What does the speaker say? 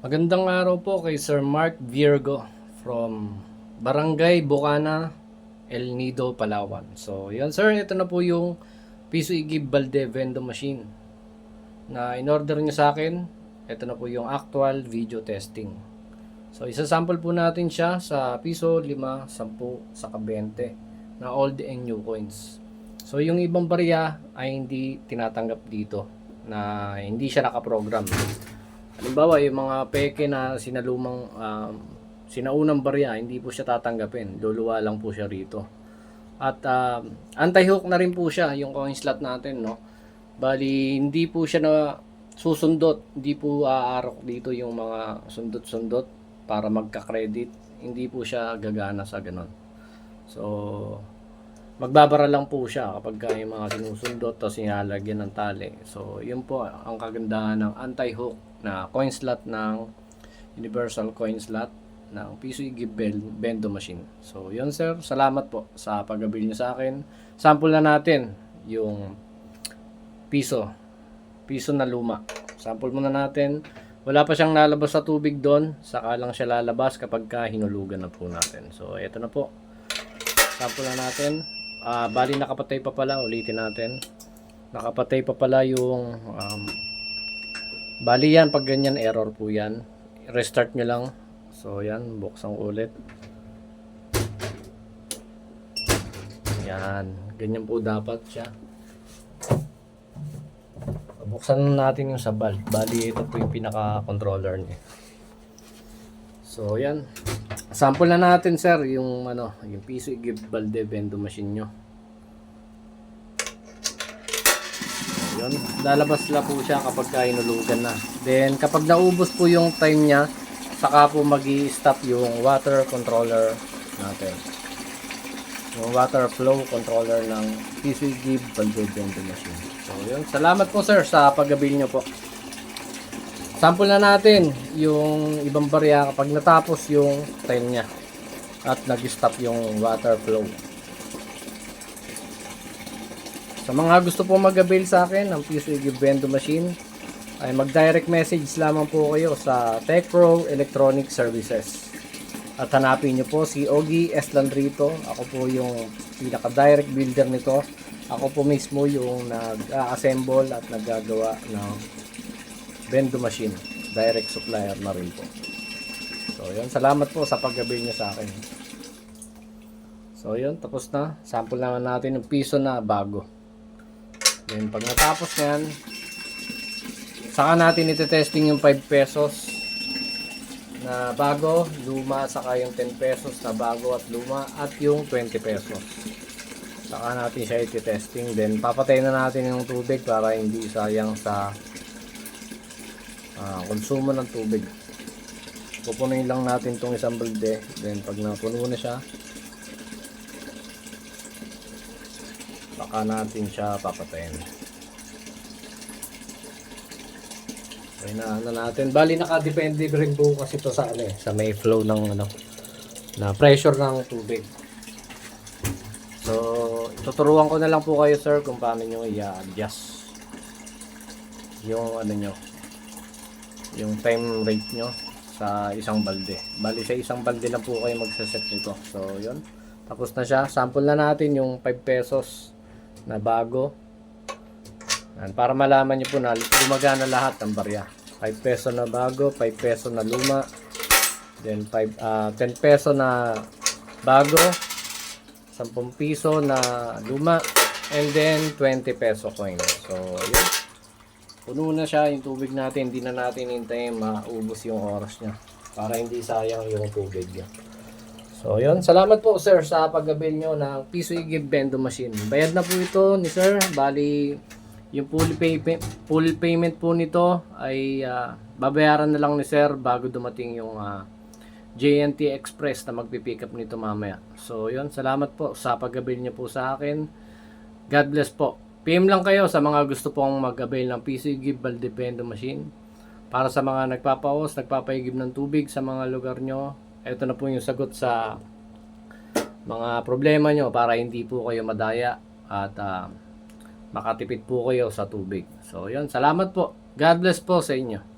Magandang araw po kay Sir Mark Virgo from Barangay Bocana, El Nido, Palawan. So, yan sir, ito na po yung Piso Igib Balde Vendo Machine na in-order nyo sa akin. Ito na po yung actual video testing. So, isa-sample po natin siya sa piso, 5, 10, saka 20 na old and new coins. So, yung ibang barya ay hindi tinatanggap dito na hindi siya nakaprogram. Halimbawa, yung mga peke na sinaunang barya, hindi po siya tatanggapin. Luluwa lang po siya rito. At anti-hook na rin po siya, yung coin slot natin, no? Bali, hindi po siya na susundot. Hindi po aarok dito yung mga sundot-sundot para magka-credit. Hindi po siya gagana sa ganon. So, magbabara lang po siya kapag yung mga sinusundot tapos nilalagyan ng tali. So, yun po ang kagandahan ng anti-hook na coin slot ng Universal Coin Slot ng Piso Igib Vendo Machine. So, yun sir. Salamat po sa pag-avail nyo sa akin. Sample na natin yung piso. Piso na luma. Sample muna natin. Wala pa siyang lalabas sa tubig doon. Saka lang siya lalabas kapag hinulugan na po natin. So, eto na po. Sample na natin. Bali nakapatay pa pala. Ulitin natin. Nakapatay pa pala yung bali yan, pag ganyan error po yan. Restart nyo lang. So yan, buksan ko ulit. Yan, ganyan po dapat siya. Buksan natin yung sabal. Bali ito po yung pinaka controller niya. So yan. Sample na natin sir yung yung Piso Igib Balde Vendo Machine nyo. Yun, lalabas na po siya kapag hinulugan na. Then kapag naubos po yung time niya, saka po magi-stop yung water controller natin. Yung water flow controller ng Piso Igib Balde Vendo Machine. So yun, salamat po sir sa pag-avail nyo po. Sample na natin yung ibang barya kapag natapos yung time niya at nag-stop yung water flow. Sa mga gusto po mag-avail sa akin ng Piso Igib Vendo Machine, ay mag-direct message lamang po kayo sa TechPro Electronic Services. At hanapin nyo po si Ogie S. Landrito. Ako po yung pinaka-direct builder nito. Ako po mismo yung nag-assemble at naggagawa ng Vendo Machine. Direct supplier na rin po. So yun, salamat po sa pag-avail nyo sa akin. So yun, tapos na. Sample naman natin yung piso na bago. Then pag natapos na yan, saka natin iti-testing yung 5 pesos na bago, luma, saka yung 10 pesos na bago at luma, at yung 20 pesos. Saka natin siya iti-testing. Then papatayin na natin yung tubig para hindi sayang sa konsumo ng tubig. Pupunin lang natin itong isang balde. Then pag napuno na siya, saka natin siya papatayin. Okay na natin. Bali nakadepende rin po kasi ito sa sa may flow ng na pressure ng tubig. So, tuturuan ko na lang po kayo sir kung paano nyo i-adjust yung yung time rate nyo sa isang balde. Bali sa isang balde lang po kayo magsaset nito. So, yun. Tapos na siya. Sample na natin yung 5 pesos na bago. Para malaman nyo po na gumagana lahat ng barya. 5 peso na bago, 5 peso na luma, then 10 peso na bago, 10 piso na luma, and then 20 peso coin. So yun, puno na siya yung tubig natin. Hindi na natin hintayin maubos yung oras niya para hindi sayang yung tubig niya. So yun, salamat po sir sa pag-avail nyo ng Piso Igib Vendo Machine. Bayad na po ito ni sir. Bali yung full payment po nito ay babayaran na lang ni sir bago dumating yung JNT Express na magpipick up nito mamaya. So yun, salamat po sa pag-avail nyo po sa akin. God bless po. PM lang kayo sa mga gusto pong mag-avail ng Piso Igib Balde Vendo Machine. Para sa mga nagpapaos, nagpapaigib ng tubig sa mga lugar nyo, ito na po yung sagot sa mga problema nyo para hindi po kayo madaya at makatipid po kayo sa tubig. So yun, salamat po. God bless po sa inyo.